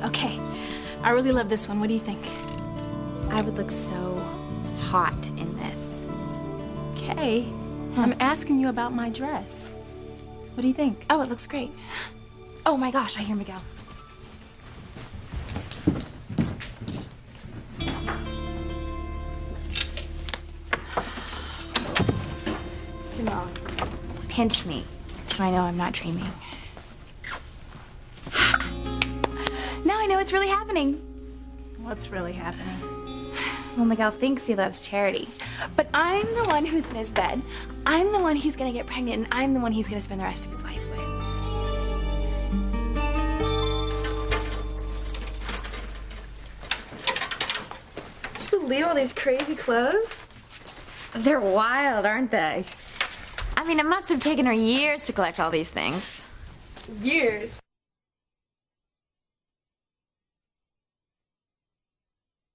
Okay, I really love this one. What do you think? I would look so hot in this. Okay, I'm asking you about my dress. What do you think? Oh, it looks great. Oh my gosh, I hear Miguel. Simone, pinch me so I know I'm not dreaming. Now I know what's really happening. What's really happening? Well, Miguel thinks he loves Charity, but I'm the one who's in his bed. I'm the one he's gonna get pregnant, and I'm the one he's gonna spend the rest of his life with. Do you believe all these crazy clothes? They're wild, aren't they? I mean, it must have taken her years to collect all these things. Years.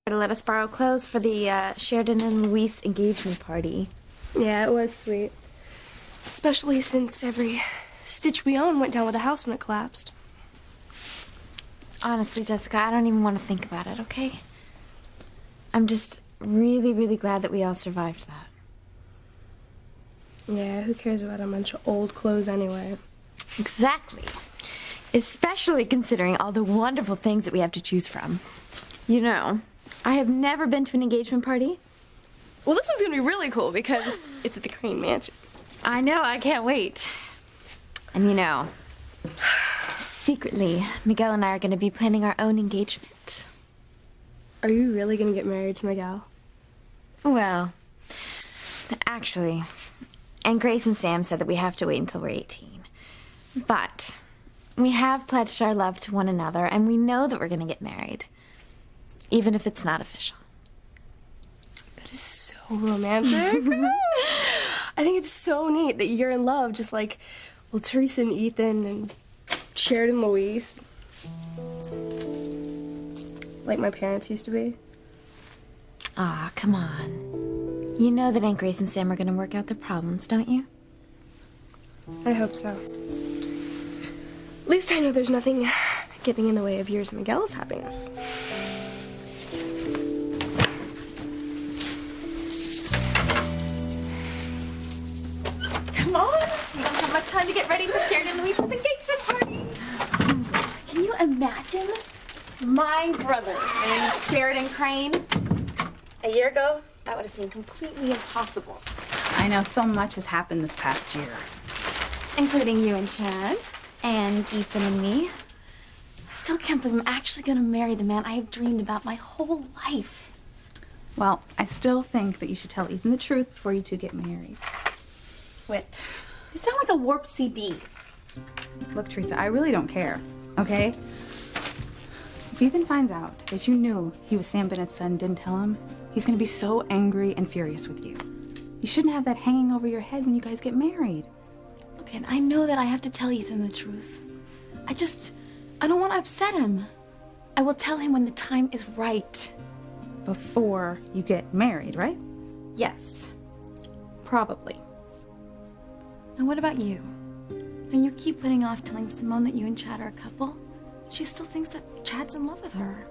To let us borrow clothes for the Sheridan and Luis engagement party. Yeah, it was sweet. Especially since every stitch we own went down with the house when it collapsed. Honestly, Jessica, I don't even want to think about it, okay? I'm just really, really glad that we all survived that. Yeah, who cares about a bunch of old clothes anyway? Exactly. Especially considering all the wonderful things that we have to choose from. You know, I have never been to an engagement party. Well, this one's gonna be really cool because it's at the Crane Mansion. I know, I can't wait. And you know, secretly, Miguel and I are gonna be planning our own engagement. Are you really gonna get married to Miguel? Well, actually, and Grace and Sam said that we have to wait until we're 18. But we have pledged our love to one another, and we know that we're gonna get married. Even if it's not official. That is so romantic. I think it's so neat that you're in love, just like, well, Teresa and Ethan and Sheridan and Luis. Like my parents used to be. Aw, come on. You know that Aunt Grace and Sam are gonna work out their problems, don't you? I hope so. At least I know there's nothing getting in the way of yours and Miguel's happiness. Come on! We don't have much time to get ready for Sheridan and Luis's engagement party. Can you imagine my brother and Sheridan Crane? A year ago, that would have seemed completely impossible. I know so much has happened this past year. Including you and Chad, and Ethan and me. I still can't believe I'm actually gonna marry the man I have dreamed about my whole life. Well, I still think that you should tell Ethan the truth before you two get married. Wait, you sound like a warped CD. Look, Teresa, I really don't care, okay? If Ethan finds out that you knew he was Sam Bennett's son and didn't tell him, he's gonna be so angry and furious with you. You shouldn't have that hanging over your head when you guys get married. Look, and I know that I have to tell Ethan the truth. I don't want to upset him. I will tell him when the time is right. Before you get married, right? Yes, probably. And what about you? And you keep putting off telling Simone that you and Chad are a couple? She still thinks that Chad's in love with her.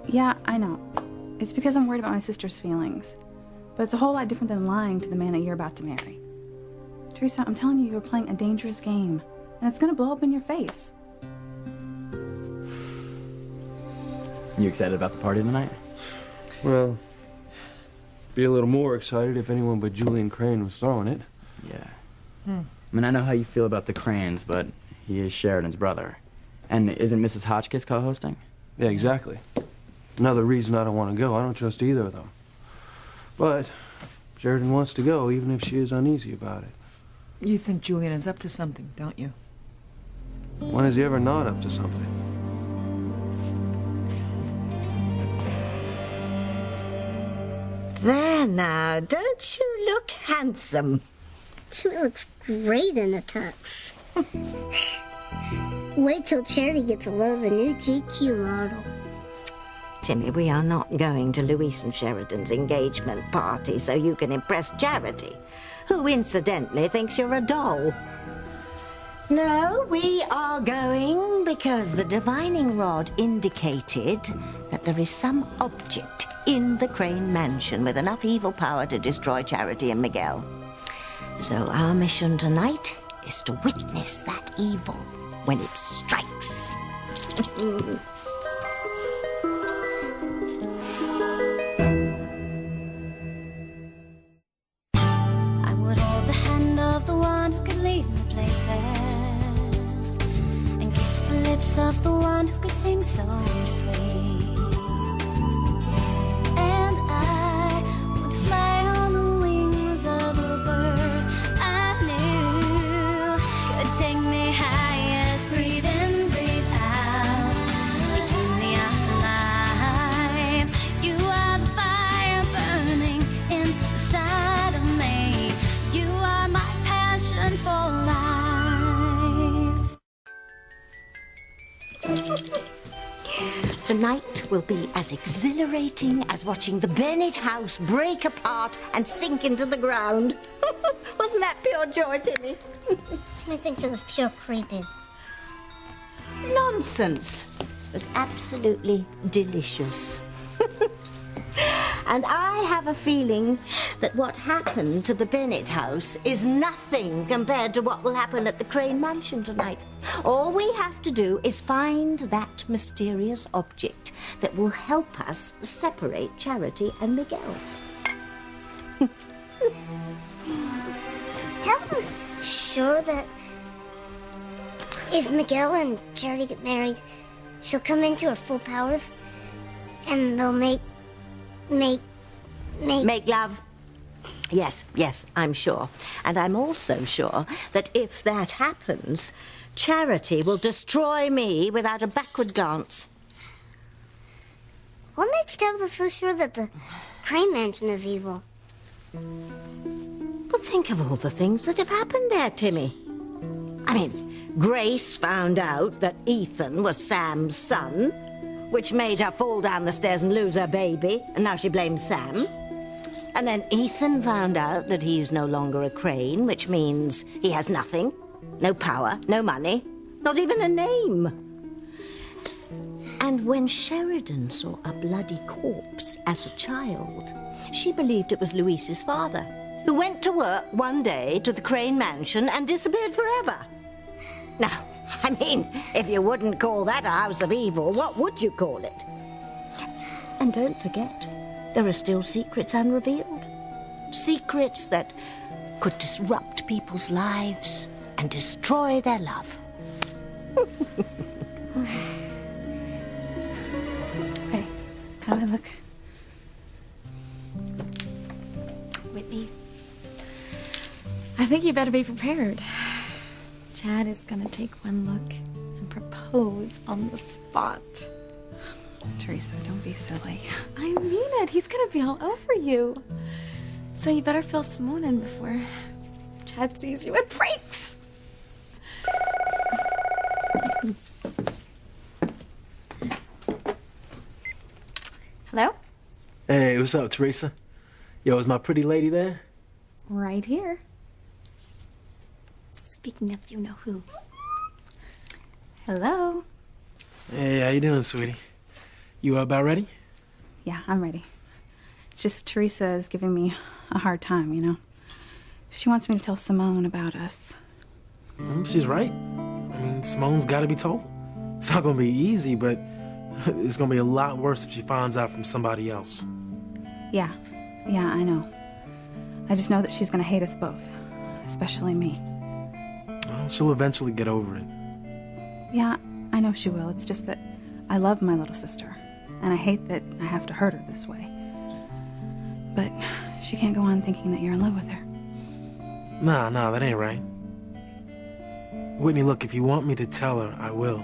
Yeah, I know. It's because I'm worried about my sister's feelings. But it's a whole lot different than lying to the man that you're about to marry. Teresa, I'm telling you, you're playing a dangerous game. And it's gonna blow up in your face. You excited about the party tonight? Well, be a little more excited if anyone but Julian Crane was throwing it. Yeah. I mean, I know how you feel about the Cranes, but he is Sheridan's brother. And isn't Mrs. Hotchkiss co-hosting? Yeah, exactly. Another reason I don't want to go. I don't trust either of them. But Sheridan wants to go, even if she is uneasy about it. You think Julian is up to something, don't you? When is he ever not up to something? There now, don't you look handsome? She looks great in a tux. Wait till Charity gets a load of the new GQ model. Timmy, we are not going to Luis and Sheridan's engagement party so you can impress Charity, who incidentally thinks you're a doll. No, we are going because the divining rod indicated that there is some object in the Crane Mansion with enough evil power to destroy Charity and Miguel. So our mission tonight is to witness that evil when it strikes. I would hold the hand of the one who could lead the places and kiss the lips of the one who could sing so sweet. And I would fly on the wings of the bird I knew could take me highest. Breathe in, breathe out. You keep me alive. You are the fire burning inside of me. You are my passion for life. The night will be as exhilarating as watching the Bennett house break apart and sink into the ground. Wasn't that pure joy, Timmy? Timmy thinks it was pure creeping. Nonsense. It was absolutely delicious. And I have a feeling that what happened to the Bennett house is nothing compared to what will happen at the Crane Mansion tonight. All we have to do is find that mysterious object that will help us separate Charity and Miguel. Tell them sure that if Miguel and Charity get married, she'll come into her full powers and they'll make love. Yes, I'm sure. And I'm also sure that if that happens, Charity will destroy me without a backward glance. What makes Tabitha so sure that the Crane Mansion is evil? Well, think of all the things that have happened there, Timmy. I mean, Grace found out that Ethan was Sam's son, which made her fall down the stairs and lose her baby, and now she blames Sam. And then Ethan found out that he's no longer a Crane, which means he has nothing. No power, no money, not even a name. And when Sheridan saw a bloody corpse as a child, she believed it was Luis's father, who went to work one day to the Crane Mansion and disappeared forever. Now, I mean, if you wouldn't call that a house of evil, what would you call it? And don't forget, there are still secrets unrevealed. Secrets that could disrupt people's lives and destroy their love. Okay, how do I look? Whitney, I think you better be prepared. Chad is gonna take one look and propose on the spot. Teresa, don't be silly. I mean it. He's gonna be all over you. So you better feel smoothing before Chad sees you and breaks. Hello? Hey, what's up, Teresa? Yo, is my pretty lady there? Right here. Speaking of you-know-who. Hello? Hey, how you doing, sweetie? You about ready? Yeah, I'm ready. It's just Teresa is giving me a hard time, you know? She wants me to tell Simone about us. She's right. I mean, Simone's gotta be told. It's not gonna be easy, but it's gonna be a lot worse if she finds out from somebody else. Yeah, I know. I just know that she's gonna hate us both, especially me. Well, she'll eventually get over it. Yeah, I know she will. It's just that I love my little sister, and I hate that I have to hurt her this way. But she can't go on thinking that you're in love with her. Nah, that ain't right. Whitney, look, if you want me to tell her, I will.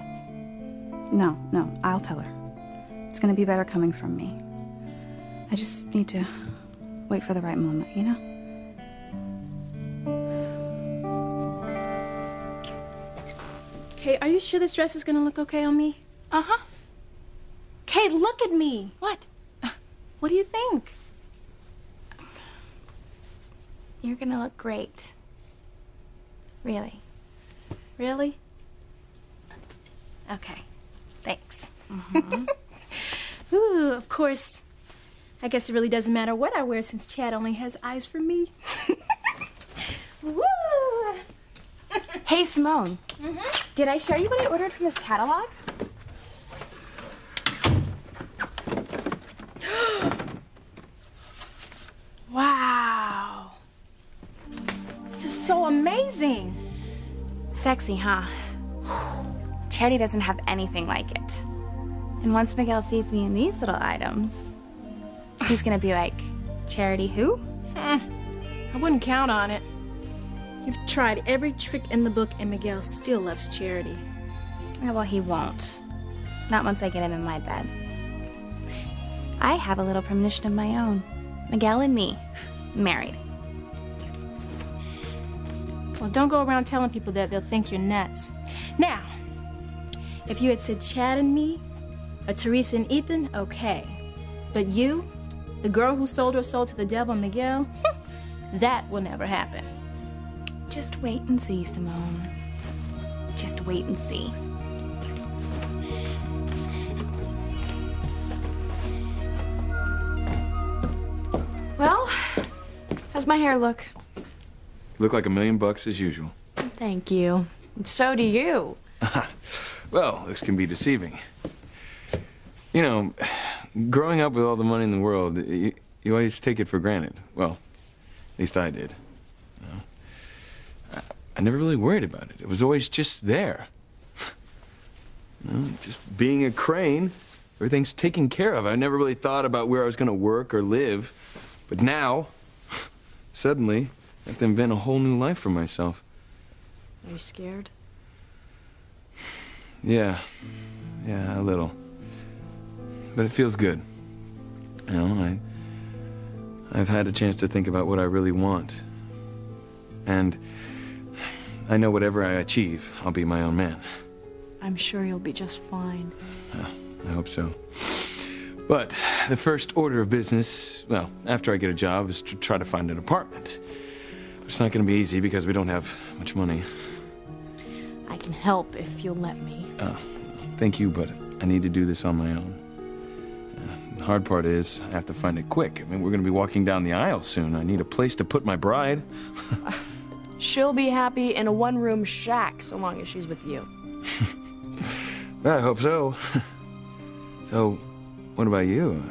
No, I'll tell her. It's gonna be better coming from me. I just need to wait for the right moment, you know? Kate, are you sure this dress is gonna look okay on me? Uh-huh. Kate, look at me. What? What do you think? You're gonna look great. Really. Really? Okay. Thanks. Ooh, of course. I guess it really doesn't matter what I wear since Chad only has eyes for me. Woo! Hey, Simone. Did I show you what I ordered from this catalog? Wow. This is so amazing. Sexy, huh? Charity doesn't have anything like it. And once Miguel sees me in these little items, he's gonna be like, Charity who? I wouldn't count on it. You've tried every trick in the book and Miguel still loves Charity. Oh, well, he won't. Not once I get him in my bed. I have a little premonition of my own. Miguel and me, married. Well, don't go around telling people that. They'll think you're nuts. Now, if you had said Chad and me, or Teresa and Ethan, okay. But you, the girl who sold her soul to the devil, Miguel, that will never happen. Just wait and see, Simone. Just wait and see. Well, how's my hair look? Look like $1,000,000 as usual. Thank you. And so do you. Well, this can be deceiving. You know, growing up with all the money in the world, you always take it for granted. Well, at least I did. You know? I never really worried about it. It was always just there. You know, just being a Crane, everything's taken care of. I never really thought about where I was going to work or live. But now, suddenly, I have to invent a whole new life for myself. Are you scared? Yeah, a little. But it feels good. You know, I've had a chance to think about what I really want. And I know whatever I achieve, I'll be my own man. I'm sure you'll be just fine. I hope so. But the first order of business, well, after I get a job, is to try to find an apartment. But it's not going to be easy because we don't have much money. I can help if you'll let me. Thank you, but I need to do this on my own. The hard part is I have to find it quick. I mean, we're going to be walking down the aisle soon. I need a place to put my bride. She'll be happy in a one-room shack so long as she's with you. I hope so. So, what about you?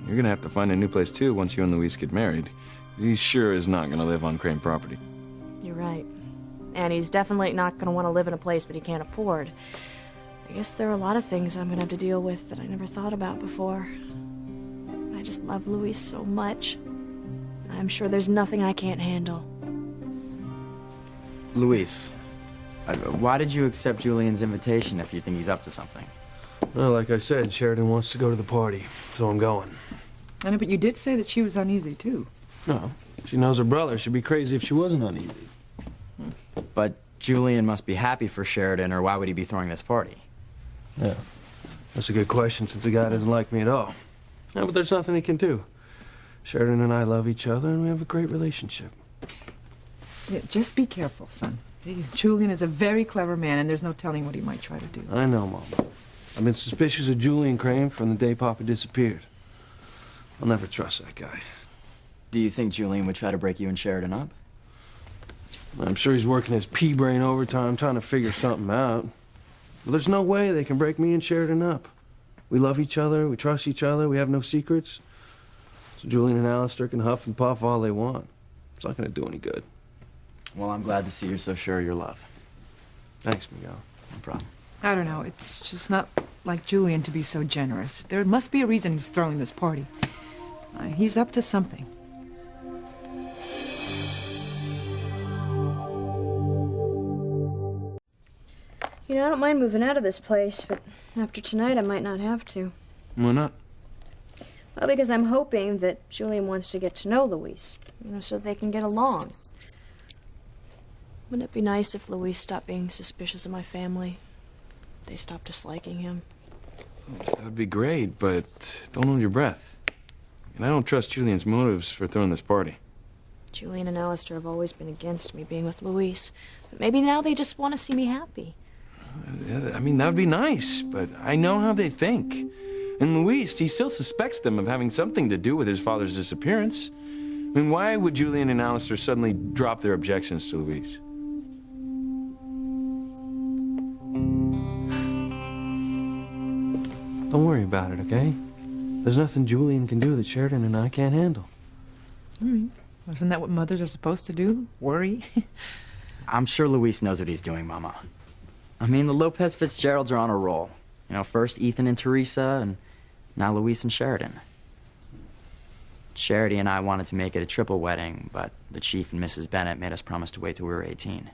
You're going to have to find a new place, too, once you and Luis get married. He sure is not going to live on Crane property. You're right. And he's definitely not going to want to live in a place that he can't afford. I guess there are a lot of things I'm going to have to deal with that I never thought about before. I just love Luis so much. I'm sure there's nothing I can't handle. Luis, why did you accept Julian's invitation if you think he's up to something? Well, like I said, Sheridan wants to go to the party, so I'm going. I know, but you did say that she was uneasy, too. No, she knows her brother. She'd be crazy if she wasn't uneasy. But Julian must be happy for Sheridan, or why would he be throwing this party? Yeah, that's a good question since the guy doesn't like me at all. No, but there's nothing he can do. Sheridan and I love each other, and we have a great relationship. Yeah, just be careful, son. Julian is a very clever man, and there's no telling what he might try to do. I know, Mom. I've been suspicious of Julian Crane from the day Papa disappeared. I'll never trust that guy. Do you think Julian would try to break you and Sheridan up? I'm sure he's working his pea-brain overtime trying to figure something out. But there's no way they can break me and Sheridan up. We love each other, we trust each other, we have no secrets. So Julian and Alistair can huff and puff all they want. It's not going to do any good. Well, I'm glad to see you're so sure of your love. Thanks, Miguel. No problem. I don't know. It's just not like Julian to be so generous. There must be a reason he's throwing this party. He's up to something. You know, I don't mind moving out of this place, but after tonight I might not have to. Why not? Well, because I'm hoping that Julian wants to get to know Luis, you know, so they can get along. Wouldn't it be nice if Luis stopped being suspicious of my family? They stopped disliking him. That would be great, but don't hold your breath. And I don't trust Julian's motives for throwing this party. Julian and Alistair have always been against me being with Luis, but maybe now they just want to see me happy. I mean, that would be nice, but I know how they think. And Luis, he still suspects them of having something to do with his father's disappearance. I mean, why would Julian and Alistair suddenly drop their objections to Luis? Don't worry about it, okay? There's nothing Julian can do that Sheridan and I can't handle. Isn't that what mothers are supposed to do? Worry? I'm sure Luis knows what he's doing, Mama. I mean, the Lopez Fitzgeralds are on a roll. You know, first Ethan and Teresa, and now Luis and Sheridan. Charity and I wanted to make it a triple wedding, but the Chief and Mrs. Bennett made us promise to wait till we were 18.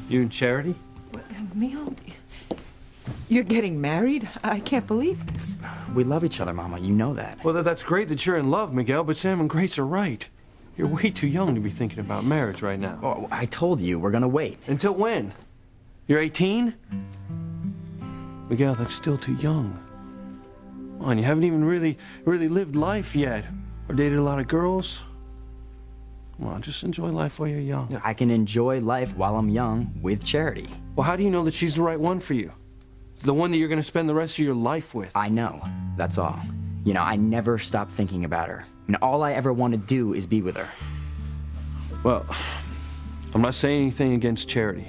You and Charity? Miguel, you're getting married? I can't believe this. We love each other, Mama. You know that. Well, that's great that you're in love, Miguel, but Sam and Grace are right. You're way too young to be thinking about marriage right now. Oh, I told you, we're gonna wait. Until when? You're 18? Miguel, that's still too young. Come on, you haven't even really lived life yet. Or dated a lot of girls. Come on, just enjoy life while you're young. I can enjoy life while I'm young with Charity. Well, how do you know that she's the right one for you? The one that you're gonna spend the rest of your life with? I know, that's all. You know, I never stop thinking about her. And all I ever want to do is be with her. Well, I'm not saying anything against Charity.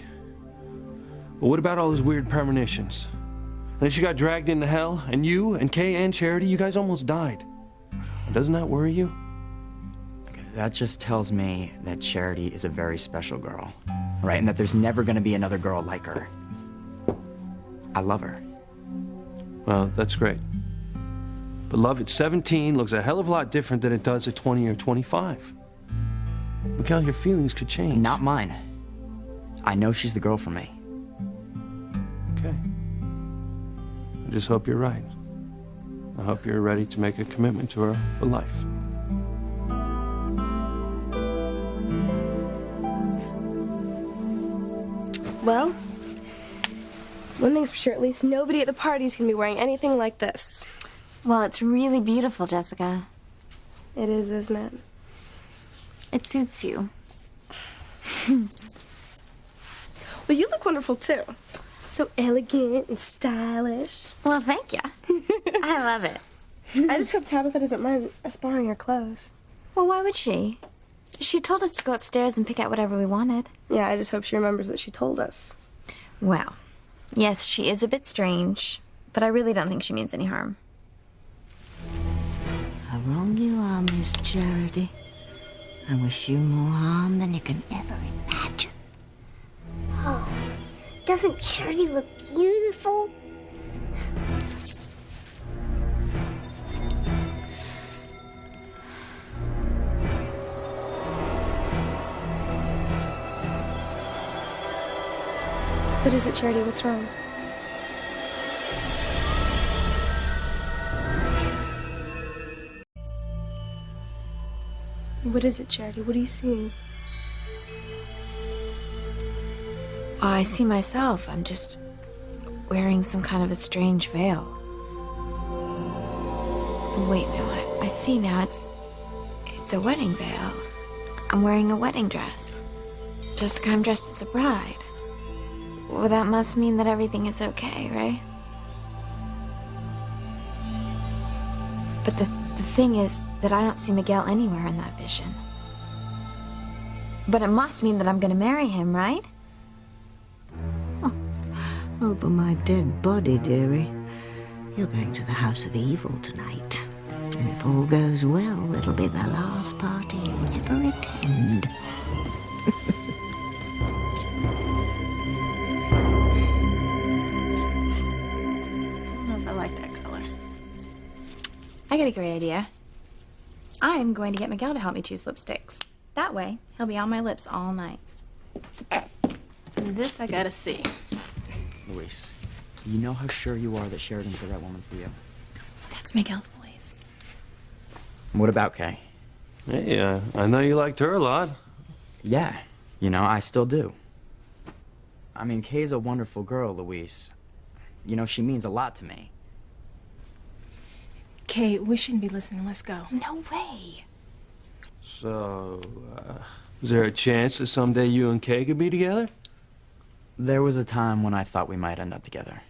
But what about all those weird premonitions? And then she got dragged into hell, and you and Kay and Charity, you guys almost died. Doesn't that worry you? That just tells me that Charity is a very special girl, right? And that there's never going to be another girl like her. I love her. Well, that's great. But love at 17 looks a hell of a lot different than it does at 20 or 25. Miguel, your feelings could change. Not mine. I know she's the girl for me. Okay. I just hope you're right. I hope you're ready to make a commitment to her for life. Well, one thing's for sure, at least nobody at the party's gonna be wearing anything like this. Well, it's really beautiful, Jessica. It is, isn't it? It suits you. Well, you look wonderful, too. So elegant and stylish. Well, thank you. I love it. I just hope Tabitha doesn't mind us borrowing her clothes. Well, why would she? She told us to go upstairs and pick out whatever we wanted. Yeah, I just hope she remembers that she told us. Well, yes, she is a bit strange, but I really don't think she means any harm. How wrong you are, Miss Charity. I wish you more harm than you can ever imagine. Oh, doesn't Charity look beautiful? What is it, Charity? What's wrong? What is it, Charity? What are you seeing? Oh, I see myself. I'm just wearing some kind of a strange veil. Wait, no, I see now. It's a wedding veil. I'm wearing a wedding dress. Jessica, I'm dressed as a bride. Well, that must mean that everything is okay, right? But the thing is that I don't see Miguel anywhere in that vision. But it must mean that I'm gonna marry him, right? Over my dead body, dearie. You're going to the House of Evil tonight. And if all goes well, it'll be the last party you'll ever attend. I got a great idea. I'm going to get Miguel to help me choose lipsticks. That way, he'll be on my lips all night. And this I gotta see. Luis, you know how sure you are that Sheridan's the right woman for you? That's Miguel's voice. What about Kay? Hey, I know you liked her a lot. Yeah, you know, I still do. I mean, Kay's a wonderful girl, Luis. You know, she means a lot to me. Kay, we shouldn't be listening. Let's go. No way. So, is there a chance that someday you and Kay could be together? there was a time when I thought we might end up together.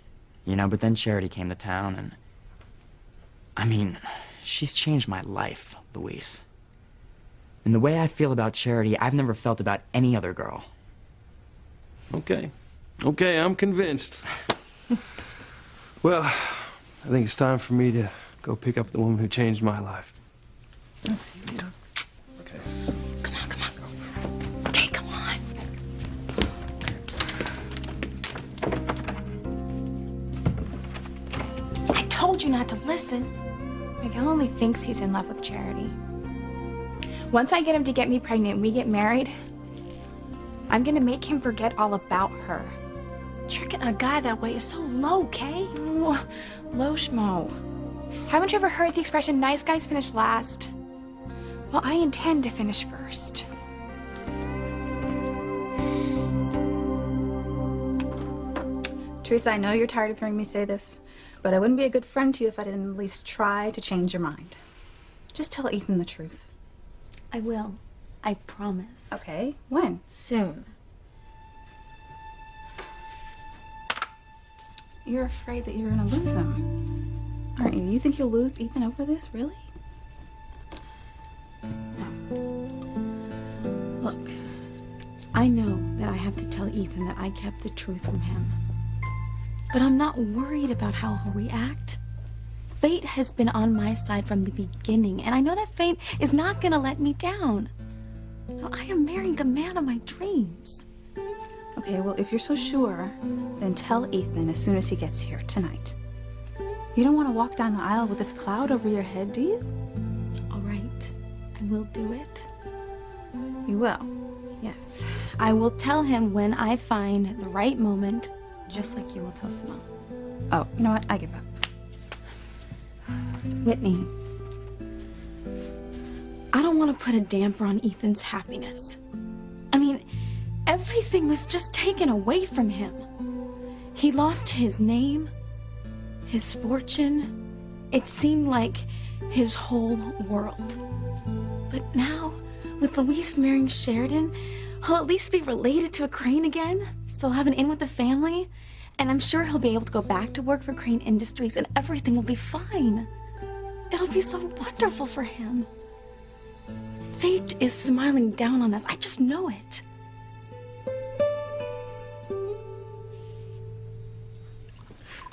You know, but then Charity came to town and... I mean, she's changed my life, Luis. And the way I feel about Charity, I've never felt about any other girl. Okay. Okay, I'm convinced. Well, I think it's time for me to go pick up the woman who changed my life. Let's see. Okay. Come on, come on. Okay, come on. I told you not to listen. Miguel only thinks he's in love with Charity. Once I get him to get me pregnant and we get married, I'm gonna make him forget all about her. Tricking a guy that way is so low, Kay. Oh, low schmo. Haven't you ever heard the expression, nice guys finish last? Well, I intend to finish first. Teresa, I know you're tired of hearing me say this, but I wouldn't be a good friend to you if I didn't at least try to change your mind. Just tell Ethan the truth. I will. I promise. Okay, when? Soon. You're afraid that you're gonna lose him, aren't you? You think you'll lose Ethan over this, really? No. Look, I know that I have to tell Ethan that I kept the truth from him. But I'm not worried about how he'll react. Fate has been on my side from the beginning, and I know that fate is not gonna let me down. I am marrying the man of my dreams. Okay, well, if you're so sure, then tell Ethan as soon as he gets here tonight. You don't want to walk down the aisle with this cloud over your head, do you? All right, I will do it. You will? Yes, I will tell him when I find the right moment, just like you will tell Simone. Oh, you know what? I give up. Whitney, I don't want to put a damper on Ethan's happiness. I mean, everything was just taken away from him. He lost his name, his fortune. It seemed like his whole world. But now, with Luis marrying Sheridan, he'll at least be related to a Crane again, so he'll have an in with the family, and I'm sure he'll be able to go back to work for Crane Industries and everything will be fine. It'll be so wonderful for him. Fate is smiling down on us. I just know it.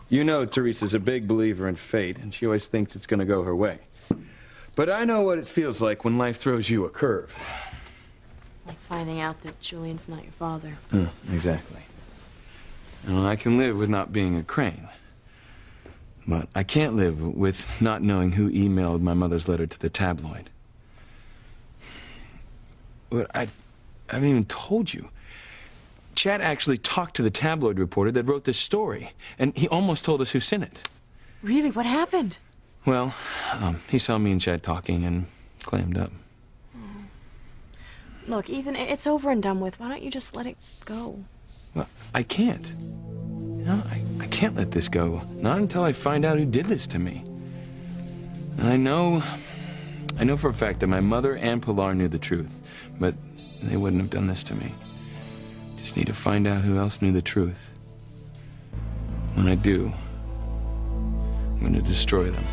You know Teresa's a big believer in fate, and she always thinks it's going to go her way. But I know what it feels like when life throws you a curve. Like finding out that Julian's not your father. Exactly. And I can live with not being a Crane. But I can't live with not knowing who emailed my mother's letter to the tabloid. But I haven't even told you. Chad actually talked to the tabloid reporter that wrote this story, and he almost told us who sent it. Really? What happened? Well, he saw me and Chad talking and clammed up. Look, Ethan, it's over and done with. Why don't you just let it go? Well, I can't. You know, I can't let this go. Not until I find out who did this to me. And I know for a fact that my mother and Pilar knew the truth, but they wouldn't have done this to me. Just need to find out who else knew the truth. When I do, I'm going to destroy them.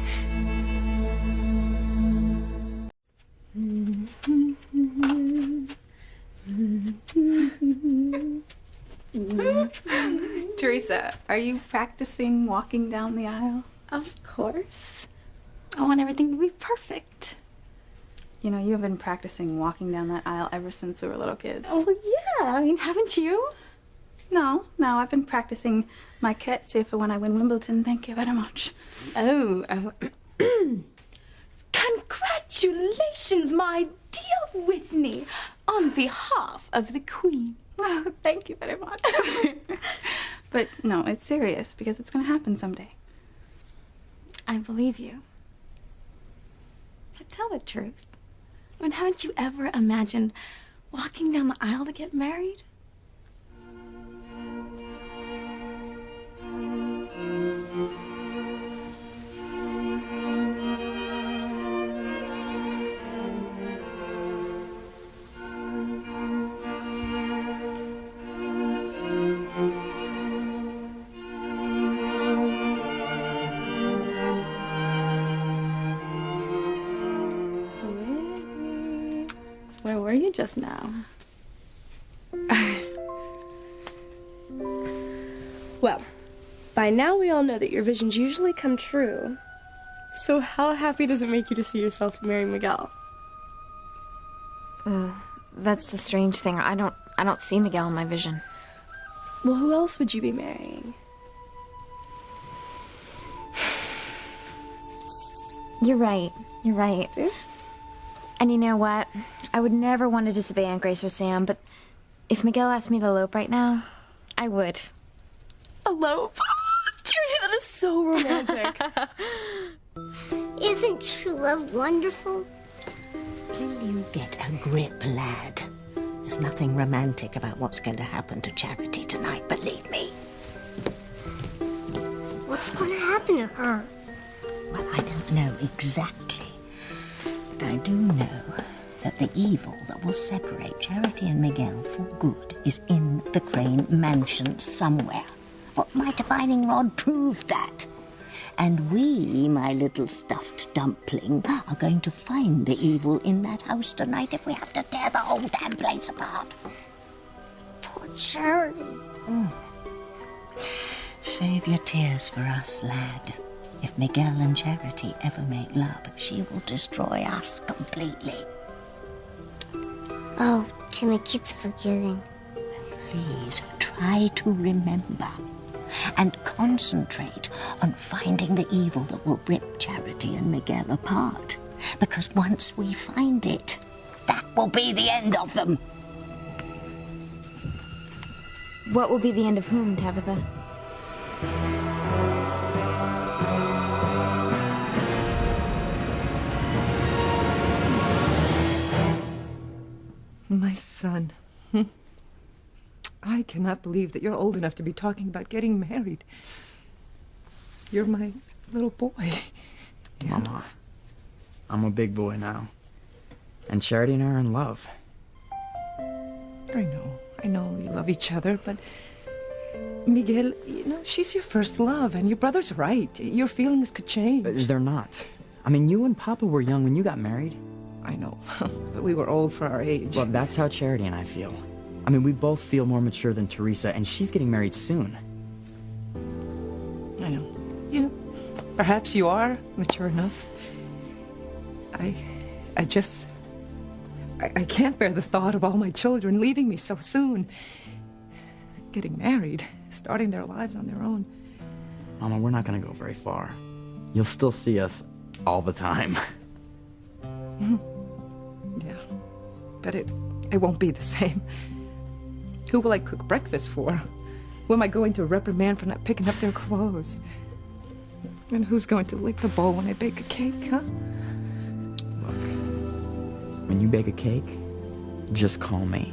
Teresa, are you practicing walking down the aisle? Of course. I want everything to be perfect. You know, you've been practicing walking down that aisle ever since we were little kids. Oh, yeah. I mean, haven't you? No, I've been practicing my curtsy for when I win Wimbledon. Thank you very much. Oh. Congratulations, my dear Whitney, on behalf of the Queen. Oh, thank you very much. But no, it's serious because it's going to happen someday. I believe you. But tell the truth. I mean, haven't you ever imagined walking down the aisle to get married? just now. Well, by now we all know that your visions usually come true. So how happy does it make you to see yourself marrying Miguel? That's the strange thing. I don't see Miguel in my vision. Well, who else would you be marrying? You're right. You're right. And you know what? I would never want to disobey Aunt Grace or Sam, but if Miguel asked me to elope right now, I would. Elope? Charity, that is so romantic. Isn't true love wonderful? Will you get a grip, lad? There's nothing romantic about what's going to happen to Charity tonight, believe me. What's going to happen to her? Well, I don't know exactly. But I do know that the evil that will separate Charity and Miguel for good is in the Crane Mansion somewhere. But my divining rod proved that. And we, my little stuffed dumpling, are going to find the evil in that house tonight if we have to tear the whole damn place apart. Poor Charity. Save your tears for us, lad. If Miguel and Charity ever make love, she will destroy us completely. Oh, Jimmy keeps forgetting. Please try to remember and concentrate on finding the evil that will rip Charity and Miguel apart. Because once we find it, that will be the end of them. What will be the end of whom, Tabitha? My son. I cannot believe that you're old enough to be talking about getting married. You're my little boy. Mama, I'm a big boy now. And Charity and I are in love. I know you love each other, but Miguel, she's your first love, and your brother's right. Your feelings could change. They're not. I mean, you and Papa were young when you got married. I know, but we were old for our age. Well, that's how Charity and I feel. I mean, we both feel more mature than Teresa, and she's getting married soon. I know. Perhaps you are mature enough. I can't bear the thought of all my children leaving me so soon. Getting married, starting their lives on their own. Mama, we're not gonna go very far. You'll still see us all the time. Yeah, but it won't be the same. Who will I cook breakfast for? Who am I going to reprimand for not picking up their clothes? And who's going to lick the bowl when I bake a cake, huh? Look, when you bake a cake, just call me.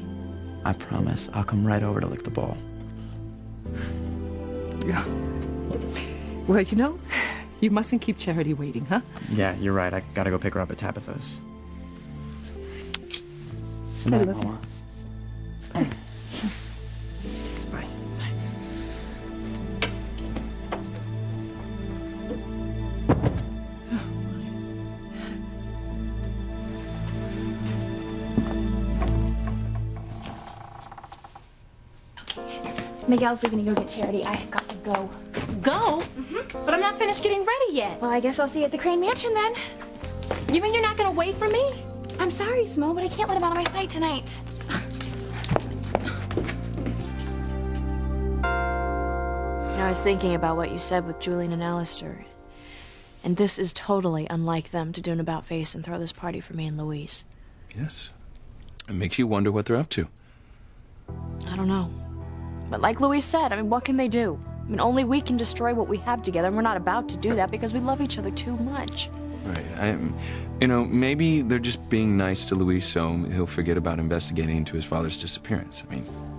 I promise I'll come right over to lick the bowl. Yeah. Well, you mustn't keep Charity waiting, huh? Yeah, you're right. I gotta go pick her up at Tabitha's. I Good night, love you. Mama. Bye. Bye. Miguel's leaving to go get Charity. I have got to go. Go? But I'm not finished getting ready yet. Well, I guess I'll see you at the Crane Mansion then. You mean you're not gonna wait for me? I'm sorry, Smo, but I can't let him out of my sight tonight. I was thinking about what you said with Julian and Alistair. And this is totally unlike them to do an about-face and throw this party for me and Louise. Yes. It makes you wonder what they're up to. I don't know. But like Louise said, what can they do? Only we can destroy what we have together, and we're not about to do that because we love each other too much. Right. Maybe they're just being nice to Luis so he'll forget about investigating into his father's disappearance.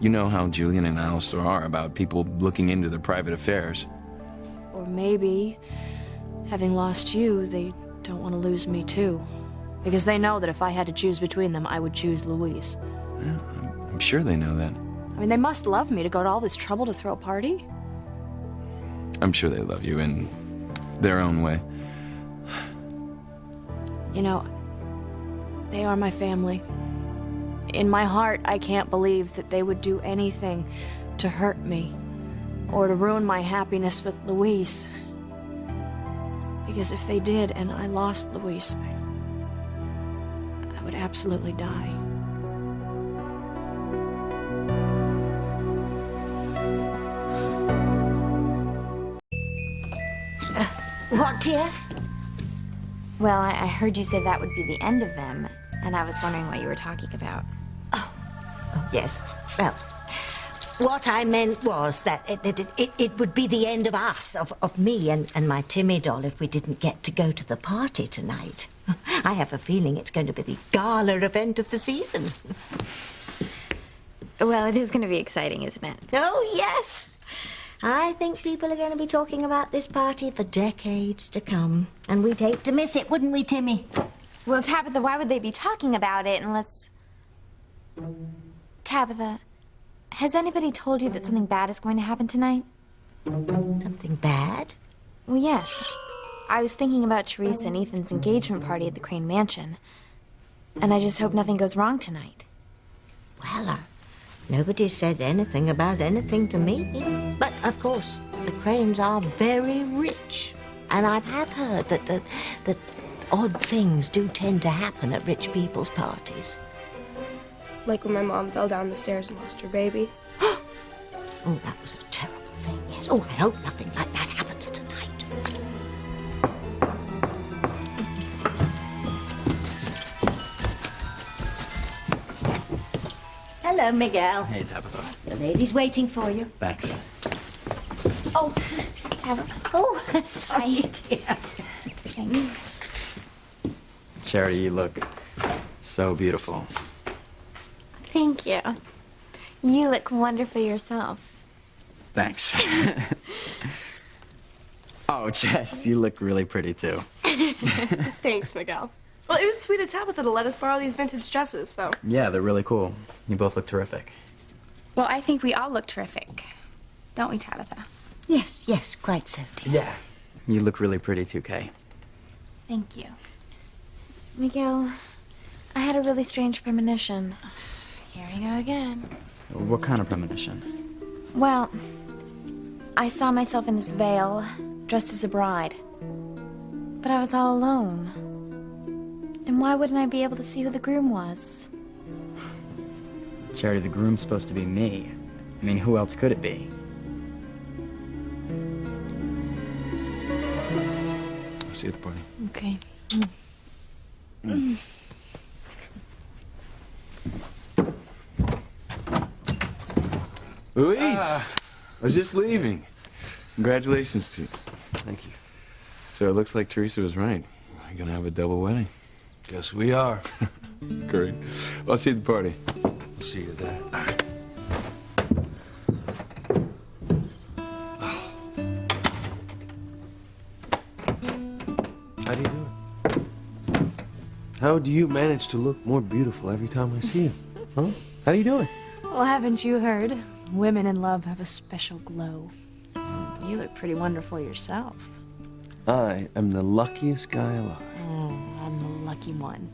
You know how Julian and Alistair are about people looking into their private affairs. Or maybe, having lost you, they don't want to lose me too. Because they know that if I had to choose between them, I would choose Louise. Yeah, I'm sure they know that. They must love me to go to all this trouble to throw a party. I'm sure they love you in their own way. They are my family. in my heart, I can't believe that they would do anything to hurt me or to ruin my happiness with Luis. Because if they did and I lost Luis, I would absolutely die. What, dear? Well, I heard you say that would be the end of them, and I was wondering what you were talking about. Oh, yes. Well, what I meant was that it would be the end of us, of me and my Timmy doll, if we didn't get to go to the party tonight. I have a feeling it's going to be the gala event of the season. Well, it is going to be exciting, isn't it? Oh, yes. I think people are going to be talking about this party for decades to come. And we'd hate to miss it, wouldn't we, Timmy? Well, Tabitha, why would they be talking about it unless... Tabitha, has anybody told you that something bad is going to happen tonight? Something bad? Well, yes. I was thinking about Teresa and Ethan's engagement party at the Crane Mansion. And I just hope nothing goes wrong tonight. Well, nobody said anything about anything to me. But, of course, the Cranes are very rich. And I have heard that odd things do tend to happen at rich people's parties. Like when my mom fell down the stairs and lost her baby. Oh, that was a terrible thing, yes. Oh, I hope nothing like that happens tonight. Hello, Miguel. Hey, Tabitha. The lady's waiting for you. Thanks. Oh, Tabitha. Oh, sorry, dear. Thanks. Charity, you look so beautiful. Thank you. You look wonderful yourself. Thanks. Oh, Jess, you look really pretty, too. Thanks, Miguel. Well, it was sweet of Tabitha to let us borrow these vintage dresses, so... Yeah, they're really cool. You both look terrific. Well, I think we all look terrific. Don't we, Tabitha? Yes, yes, quite so, dear. Yeah. You look really pretty, too, Kay. Thank you. Miguel, I had a really strange premonition. Here we go again. What kind of premonition? Well, I saw myself in this veil, dressed as a bride. But I was all alone. And why wouldn't I be able to see who the groom was? Charity, the groom's supposed to be me. I mean, who else could it be? I'll see you at the party. Okay. Luis! I was just leaving. Congratulations to you. Thank you. So it looks like Teresa was right. We're gonna have a double wedding. Guess we are. Great. Well, I'll see you at the party. I'll see you there. All right. How do you do it? How do you manage to look more beautiful every time I see you? Huh? How do you do it? Well, haven't you heard? Women in love have a special glow. You look pretty wonderful yourself. I am the luckiest guy alive. Oh, I'm the lucky one.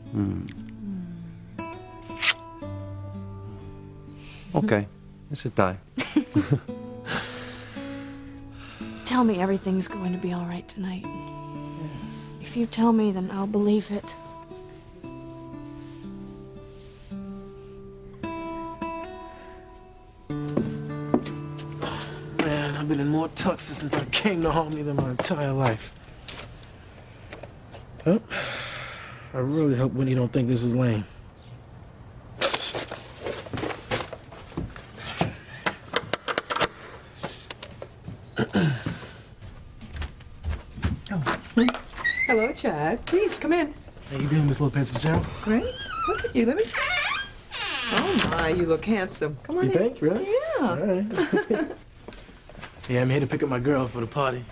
Okay, it's a tie. Tell me everything's going to be all right tonight. If you tell me, then I'll believe it. Man, I've been in more tuxes since I came to Harmony than my entire life. Well, I really hope Winnie don't think this is lame. Hello, Chad. Please, come in. How you doing, Miss Lopez Fitzgerald? Great. Look at you. Let me see. Oh, my, you look handsome. Come on You in. think? Really? Yeah. All right. Yeah, I'm here to pick up my girl for the party.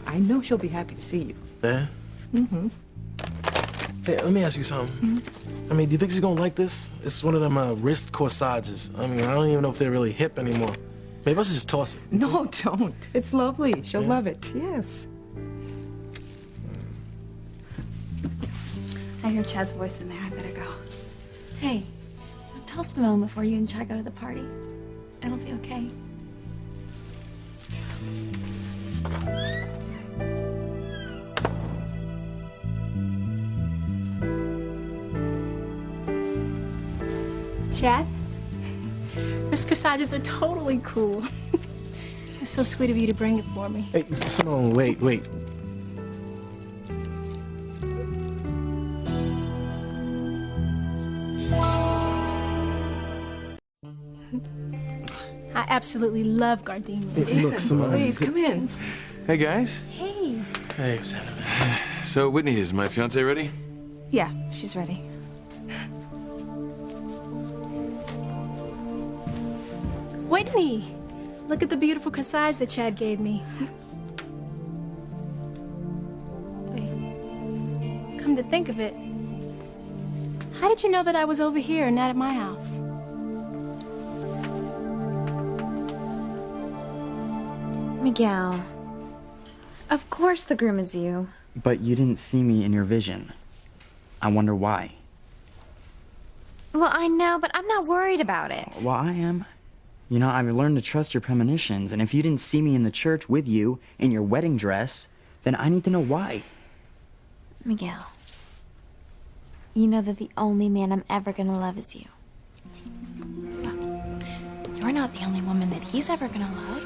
I know she'll be happy to see you. Yeah? Mm-hmm. Hey, let me ask you something. I mean, do you think she's gonna like this? It's one of them wrist corsages. I mean, I don't even know if they're really hip anymore. Maybe I should just toss it. No, don't. It's lovely. She'll love it. Yes. I hear Chad's voice in there. I better go. Hey, tell Simone before you and Chad go to the party. It'll be okay. Chad, wrist corsages are totally cool. It's so sweet of you to bring it for me. Hey, Simone, wait. I absolutely love gardenias. Hey, look, Simone. Please, come in. Hey, guys. Hey. Hey, Santa. So, Whitney, is my fiance ready? Yeah, she's ready. Whitney, look at the beautiful corsage that Chad gave me. Wait. Come to think of it, how did you know that I was over here and not at my house? Miguel, of course the groom is you. But you didn't see me in your vision. I wonder why. Well, I know, but I'm not worried about it. Well, I am. You know, I've learned to trust your premonitions, and if you didn't see me in the church with you in your wedding dress, then I need to know why. Miguel, you know that the only man I'm ever gonna love is you. You're not the only woman that he's ever gonna love.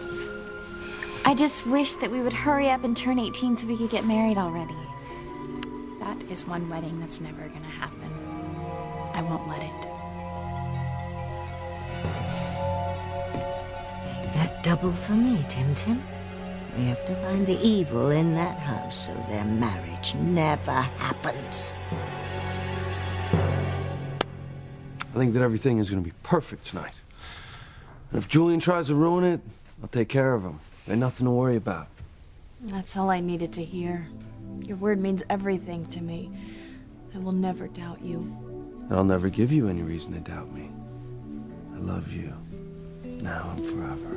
I just wish that we would hurry up and turn 18 so we could get married already. That is one wedding that's never gonna happen. I won't let it. That double for me, Tim. We have to find the evil in that house so their marriage never happens. I think that everything is going to be perfect tonight. And if Julian tries to ruin it, I'll take care of him. There's nothing to worry about. That's all I needed to hear. Your word means everything to me. I will never doubt you. And I'll never give you any reason to doubt me. I love you, now and forever.